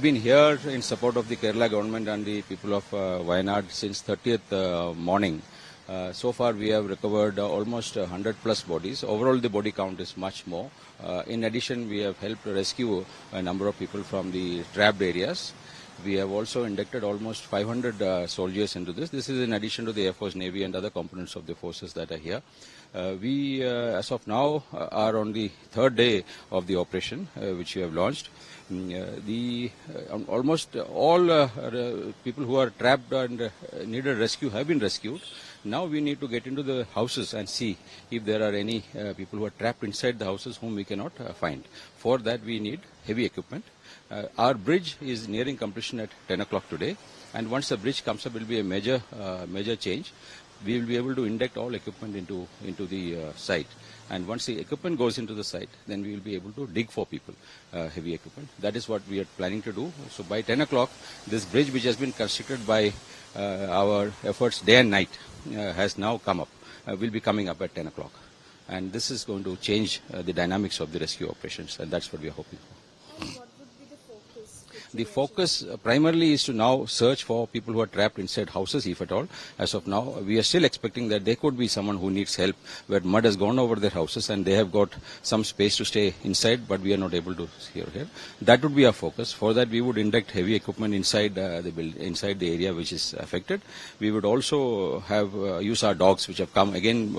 We've been here in support of the Kerala government and the people of Wayanad since 30th morning. So far we have recovered almost 100 plus bodies. Overall the body count is much more. In addition, we have helped rescue a number of people from the trapped areas. We have also inducted almost 500 soldiers into this. This is in addition to the Air Force, Navy and other components of the forces that are here. We, as of now, are on the third day of the operation, which we have launched. Almost all people who are trapped and needed rescue have been rescued. Now we need to get into the houses and see if there are any people who are trapped inside the houses whom we cannot find. For that we need heavy equipment. Our bridge is nearing completion at 10 o'clock today, and once the bridge comes up, it will be a major change. We will be able to induct all equipment into the site, and once the equipment goes into the site, then we will be able to dig for people, heavy equipment. That is what we are planning to do. So by 10 o'clock, this bridge, which has been constructed by our efforts day and night, has now come up, will be coming up at 10 o'clock. And this is going to change the dynamics of the rescue operations, and that's what we are hoping for. And what would be the focus? The focus primarily is to now search for people who are trapped inside houses, if at all. As of now, we are still expecting that there could be someone who needs help, where mud has gone over their houses and they have got some space to stay inside, but we are not able to see here. That would be our focus. For that, we would induct heavy equipment inside inside the area which is affected. We would also have use our dogs, which have come again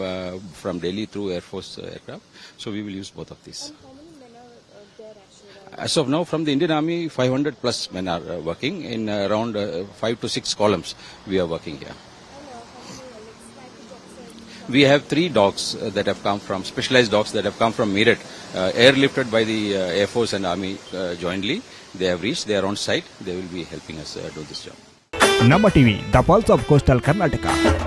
from Delhi through Air Force aircraft. So we will use both of these. And how many men are there actually? As of now, from the Indian Army, 500 plus men are working in around 5 to 6 columns. We are working here. And how many dogs? We have 3 dogs that have come from, specialized dogs that have come from Meerut, airlifted by the Air Force and Army jointly. They have reached, they are on site, they will be helping us do this job. Namma TV, the pulse of coastal Karnataka.